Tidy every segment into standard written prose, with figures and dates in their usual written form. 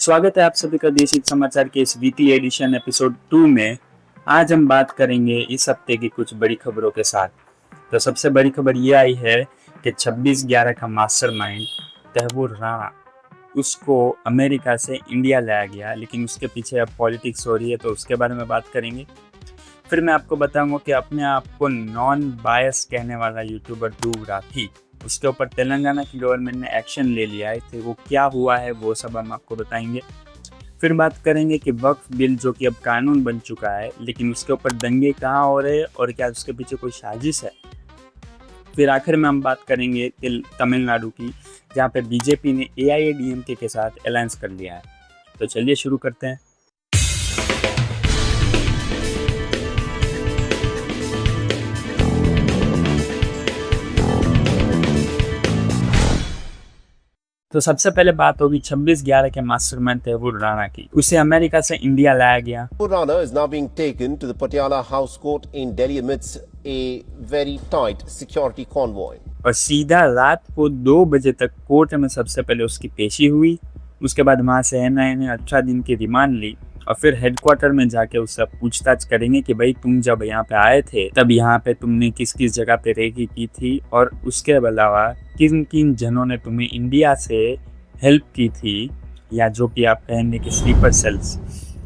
स्वागत है आप सभी का देश हित समाचार के इस वीकली एडिशन एपिसोड 2 में। आज हम बात करेंगे इस हफ्ते की कुछ बड़ी खबरों के साथ। तो सबसे बड़ी खबर ये आई है कि 26/11 का मास्टरमाइंड तैमूर राणा, उसको अमेरिका से इंडिया लाया गया, लेकिन उसके पीछे अब पॉलिटिक्स हो रही है, तो उसके बारे में बात करेंगे। फिर मैं आपको बताऊंगा कि अपने आप को नॉन बायस कहने वाला यूट्यूबर ध्रुव राठी, उसके ऊपर तेलंगाना की गवर्नमेंट ने एक्शन ले लिया है, तो वो क्या हुआ है वो सब हम आपको बताएंगे। फिर बात करेंगे कि वक्फ बिल जो कि अब कानून बन चुका है, लेकिन उसके ऊपर दंगे कहाँ हो रहे हैं और क्या उसके पीछे कोई साजिश है। फिर आखिर में हम बात करेंगे तमिलनाडु की, जहाँ पे बीजेपी ने AIADMK के साथ अलायंस कर लिया है। तो चलिए शुरू करते हैं। तो सबसे पहले बात होगी 26/11 के मास्टरमाइंड तैमूर राणा की। उसे अमेरिका से इंडिया लाया गया। Rana is now being taken to the Patiala House Court in Delhi amidst a very tight security convoy. और सीधा रात को 2 बजे तक कोर्ट में सबसे पहले उसकी पेशी हुई। उसके बाद वहाँ से NIA ने 18 दिन की रिमांड ली और फिर हेडक्वार्टर में जाके उससे पूछताछ करेंगे कि भाई तुम जब यहाँ पे आए थे तब यहाँ पे तुमने किस किस जगह पे रेकी की थी और उसके अलावा किन किन जनों ने तुम्हें इंडिया से हेल्प की थी, या जो कि आप कहेंगे कि स्लीपर सेल्स,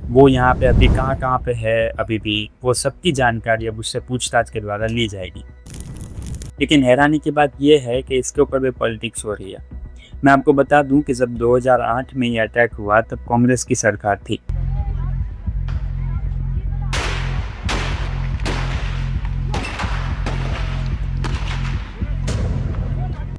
वो यहाँ पे अभी कहाँ पे है अभी भी, वो सबकी जानकारी अब उससे पूछताछ के द्वारा ली जाएगी। लेकिन हैरानी की बात यह है कि इसके ऊपर भी पॉलिटिक्स हो रही है। मैं आपको बता दूं कि जब 2008 में ये अटैक हुआ तब कांग्रेस की सरकार थी।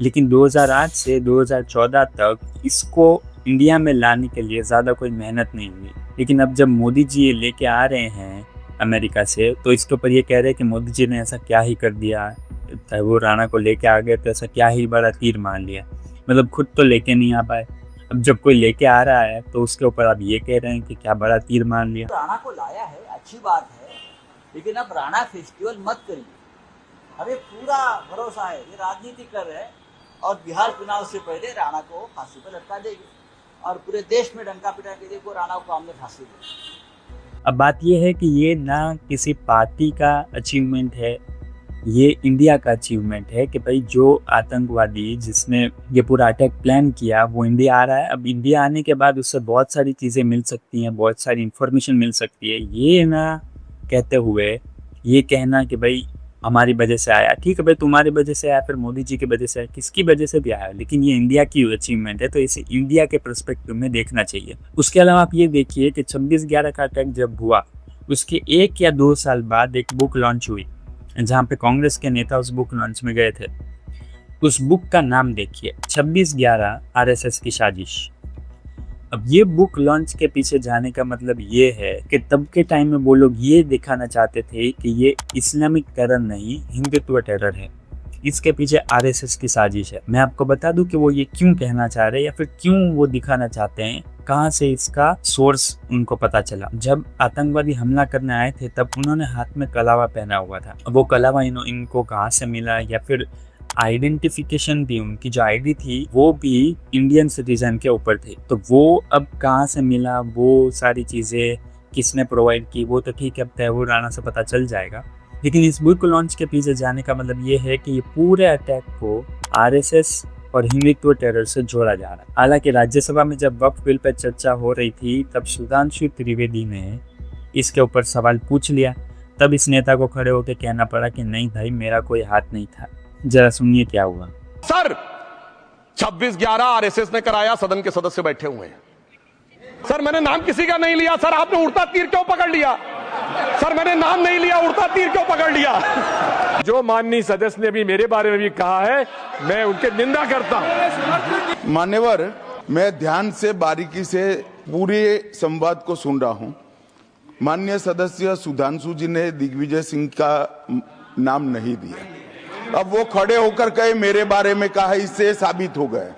लेकिन 2008 से 2014 तक इसको इंडिया में लाने के लिए ज़्यादा कोई मेहनत नहीं हुई। लेकिन अब जब मोदी जी ये लेके आ रहे हैं अमेरिका से, तो इसके ऊपर ये कह रहे हैं कि मोदी जी ने ऐसा क्या ही कर दिया, तैमूर राणा को लेके आ गए तो ऐसा क्या ही बड़ा तीर मार लिया। मतलब खुद तो लेके नहीं आ पाए, अब जब कोई लेके आ रहा है तो उसके ऊपर आप ये कह रहे हैं कि क्या बड़ा तीर मार लिया। राणा को लाया है, अच्छी बात है, लेकिन अब राणा फेस्टिवल मत करिए। हमें पूरा भरोसा है ये राजनीति कर रहे हैं और बिहार चुनाव से पहले राणा को फांसी पर लटका देंगे और पूरे देश में डंका पिटा के देखो राणा को हमने फांसी दी। अब बात यह है कि ये ना किसी पार्टी का अचीवमेंट है, ये इंडिया का अचीवमेंट है कि भाई जो आतंकवादी जिसने ये पूरा अटैक प्लान किया वो इंडिया आ रहा है। अब इंडिया आने के बाद उससे बहुत सारी चीज़ें मिल सकती हैं, बहुत सारी इंफॉर्मेशन मिल सकती है। ये ना कहते हुए ये कहना कि भाई हमारी वजह से आया, ठीक है भाई तुम्हारी वजह से आया, फिर मोदी जी की वजह से आया, किसकी वजह से भी आया, लेकिन ये इंडिया की अचीवमेंट है, तो इसे इंडिया के पर्सपेक्टिव में देखना चाहिए। उसके अलावा आप ये देखिए कि 26/11 का अटैक जब हुआ उसके 1 या 2 साल बाद एक बुक लॉन्च हुई, जहाँ पे कांग्रेस के नेता उस बुक लॉन्च में गए थे। उस बुक का नाम देखिए, 26/11 RSS की साजिश। अब ये बुक लॉन्च के पीछे जाने का मतलब ये है कि तब के टाइम में वो लोग ये दिखाना चाहते थे कि ये इस्लामिक टेरर नहीं, हिंदुत्व टेरर है, इसके पीछे RSS की साजिश है। मैं आपको बता दूं कि वो ये क्यों कहना चाह रहे हैं या फिर क्यों वो दिखाना चाहते हैं, कहाँ से इसका सोर्स उनको पता चला। जब आतंकवादी हमला करने आए थे तब उन्होंने हाथ में कलावा पहना हुआ था। वो कलावा इनको कहाँ से मिला, या फिर आइडेंटिफिकेशन भी, उनकी जो आईडी थी वो भी इंडियन सिटीजन के ऊपर थी, तो वो अब कहाँ से मिला, वो सारी चीज़ें किसने प्रोवाइड की, वो तो ठीक है अब तैमूर राणा से पता चल जाएगा। लेकिन इस बुक लॉन्च के पीछे जाने का मतलब ये है कि ये पूरे अटैक को RSS और हिंदुत्व टेरर से जोड़ा जा रहा है। हालांकि राज्यसभा में जब वक्फ बिल पर चर्चा हो रही थी तब सुधांशु त्रिवेदी ने इसके ऊपर सवाल पूछ लिया, तब इस नेता को खड़े होकर कहना पड़ा कि नहीं भाई मेरा कोई हाथ नहीं था। जरा सुनिए क्या हुआ। सर 26/11 RSS ने कराया, सदन के सदस्य बैठे हुए हैं। सर मैंने नाम किसी का नहीं लिया। सर आपने उड़ता तीर क्यों पकड़ लिया? सर मैंने नाम नहीं लिया, उड़ता तीर क्यों पकड़ लिया? जो माननीय सदस्य ने भी मेरे बारे में भी कहा है, मैं उनकी निंदा करता हूं। मान्यवर, मैं ध्यान से बारीकी से पूरे संवाद को सुन रहा हूं। माननीय सदस्य सुधांशु जी ने दिग्विजय सिंह का नाम नहीं दिया। अब वो खड़े होकर कहे मेरे बारे में कहा, इससे साबित हो गए।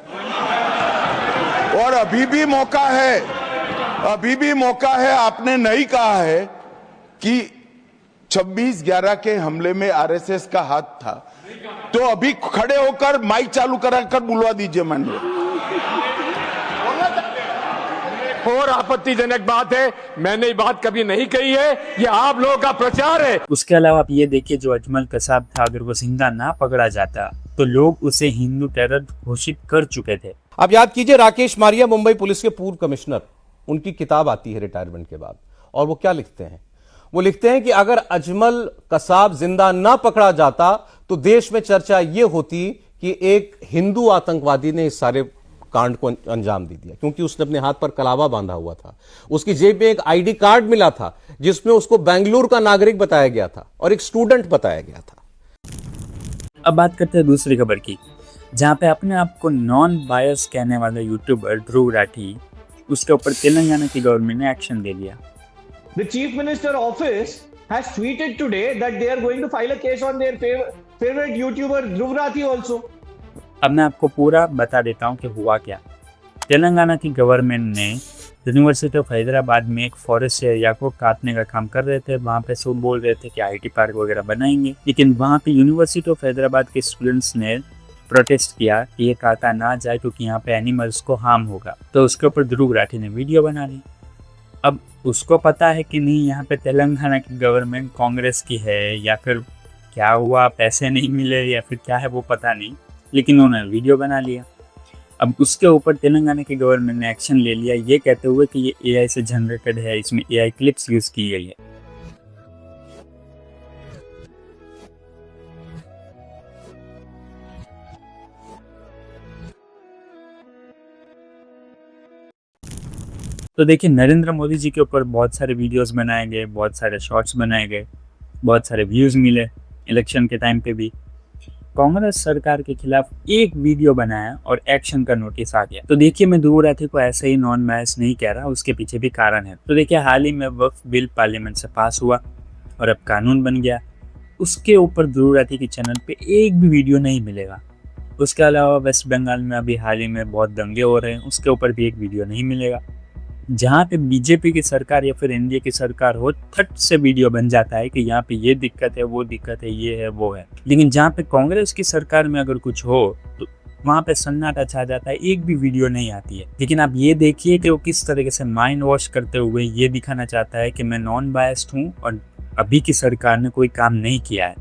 और अभी भी मौका है, अभी भी मौका है। आपने नहीं कहा है कि 26/11 के हमले में RSS का हाथ था, तो अभी खड़े होकर माइक चालू कराकर बुलवा दीजिए। माननीय और आपत्तिजनक बात है, मैंने ये बात कभी नहीं कही है, ये आप लोगों का प्रचार है। उसके अलावा आप ये देखिए, जो अजमल कसाब था, अगर वो जिंदा ना पकड़ा जाता तो लोग उसे हिंदू टेरर घोषित कर चुके थे। आप याद कीजिए, राकेश मारिया मुंबई पुलिस के पूर्व कमिश्नर, उनकी किताब आती है रिटायरमेंट के बाद, और वो क्या लिखते हैं? वो लिखते हैं कि अगर अजमल कसाब जिंदा ना पकड़ा जाता तो देश में चर्चा ये होती कि एक हिंदू आतंकवादी ने इस सारे कांड को अंजाम दे दिया, क्योंकि उसने अपने हाथ पर कलावा बांधा हुआ था। उसकी जेब में एक आईडी कार्ड मिला था जिसमें उसको बेंगलुरु का नागरिक बताया गया था और एक स्टूडेंट बताया गया था। अब बात करते हैं दूसरी खबर की, जहां पे अपने आप को नॉन बायस कहने वाला यूट्यूबर ध्रुव राठी, उसके ऊपर तेलंगाना की गवर्नमेंट ने एक्शन ले लिया। The Chief Minister Office has tweeted today that they are going to file a case on their favorite YouTuber Dhruv Rathi also. अब मैं आपको पूरा बता देता हूँ कि हुआ क्या। तेलंगाना की गवर्नमेंट ने यूनिवर्सिटी ऑफ हैदराबाद में एक फॉरेस्ट एरिया को काटने का काम कर रहे थे। वहाँ पे सब बोल रहे थे कि आईटी पार्क वगैरह बनाएंगे, लेकिन वहाँ पे यूनिवर्सिटी ऑफ हैदराबाद के स्टूडेंट्स ने प्रोटेस्ट किया कि ये काटा ना जाए क्योंकि यहाँ पे एनिमल्स को हार्म होगा। तो उसके ऊपर ध्रुव राठी ने वीडियो बना ली। अब उसको पता है कि नहीं यहाँ पे तेलंगाना की गवर्नमेंट कांग्रेस की है या फिर क्या हुआ, पैसे नहीं मिले या फिर क्या है वो पता नहीं, लेकिन उन्होंने वीडियो बना लिया। अब उसके ऊपर तेलंगाना की गवर्नमेंट ने एक्शन ले लिया, ये कहते हुए कि ये एआई से जनरेटेड है, इसमें एआई क्लिप्स यूज की गई है। तो देखिए, नरेंद्र मोदी जी के ऊपर बहुत सारे वीडियोस बनाए गए, बहुत सारे शॉर्ट्स बनाए गए, बहुत सारे व्यूज मिले। इलेक्शन के टाइम पे भी कांग्रेस सरकार के खिलाफ एक वीडियो बनाया और एक्शन का नोटिस आ गया। तो देखिए, मैं ध्रुव राठी को ऐसे ही नॉन बायस नहीं कह रहा, उसके पीछे भी कारण है। तो देखिए, हाल ही में वक्फ बिल पार्लियामेंट से पास हुआ और अब कानून बन गया। उसके ऊपर ध्रुव राठी के चैनल पे एक भी वीडियो नहीं मिलेगा। उसके अलावा वेस्ट बंगाल में अभी हाल ही में बहुत दंगे हो रहे हैं, उसके ऊपर भी एक वीडियो नहीं मिलेगा। जहाँ पे बीजेपी की सरकार या फिर एनडीए की सरकार हो, थट से वीडियो बन जाता है कि यहाँ पे ये दिक्कत है, वो दिक्कत है, ये है, वो है। लेकिन जहाँ पे कांग्रेस की सरकार में अगर कुछ हो तो वहाँ पे सन्नाटा छा जाता है, एक भी वीडियो नहीं आती है। लेकिन आप ये देखिए कि वो किस तरीके से माइंड वॉश करते हुए ये दिखाना चाहता है कि मैं नॉन बायस्ड हूँ और अभी की सरकार ने कोई काम नहीं किया है।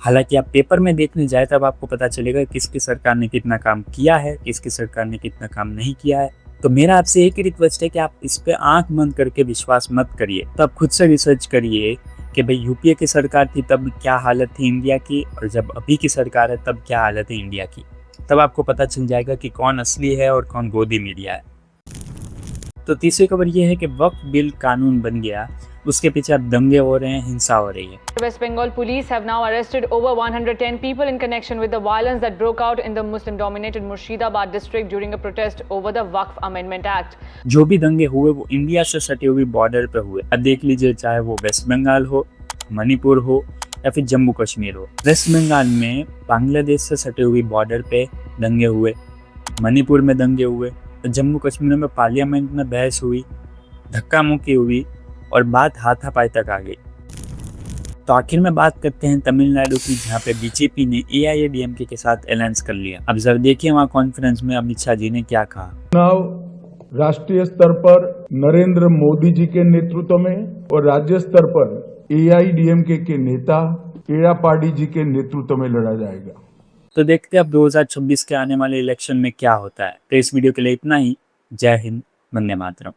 हालांकि आप पेपर में देखने जाए तब आपको पता चलेगा किसकी सरकार ने कितना काम किया है, किसकी सरकार ने कितना काम नहीं किया है। तो मेरा आपसे एक ही रिक्वेस्ट है कि आप इस पे आंख बंद करके विश्वास मत करिए। तब खुद से रिसर्च करिए कि भाई यूपीए की सरकार थी तब क्या हालत थी इंडिया की, और जब अभी की सरकार है तब क्या हालत है इंडिया की। तब आपको पता चल जाएगा कि कौन असली है और कौन गोदी मीडिया है। तो तीसरी खबर ये है कि वक्फ बिल कानून बन गया, उसके पीछे अब दंगे हो रहे हैं, हिंसा हो रही है। West Bengal police have now arrested over 110 people in connection with the violence that broke out in the Muslim-dominated Murshidabad district during a protest over the Waqf Amendment Act. जो भी दंगे हुए वो इंडिया से सटी हुई बॉर्डर पे हुए। अब देख लीजिए, चाहे वो वेस्ट बंगाल हो, मणिपुर हो या फिर जम्मू कश्मीर हो। वेस्ट बंगाल में बांग्लादेश से सटी हुई बॉर्डर पे दंगे हुए, मणिपुर में दंगे हुए, तो जम्मू कश्मीर में पार्लियामेंट में बहस हुई, धक्का मुक्की हुई और बात हाथापाई तक आ गई। तो आखिर में बात करते हैं तमिलनाडु की, जहाँ पे बीजेपी ने एआईएडीएमके के साथ अलायंस कर लिया। अब जरा देखिए वहाँ कॉन्फ्रेंस में अमित शाह जी ने क्या कहा। चुनाव राष्ट्रीय स्तर पर नरेंद्र मोदी जी के नेतृत्व में और राज्य स्तर पर एआईएडीएमके के नेता एड़ापाडी जी के नेतृत्व में लड़ा जाएगा। तो देखते हैं अब 2026 के आने वाले इलेक्शन में क्या होता है। तो इस वीडियो के लिए इतना ही। जय हिंद, वंदे मातरम।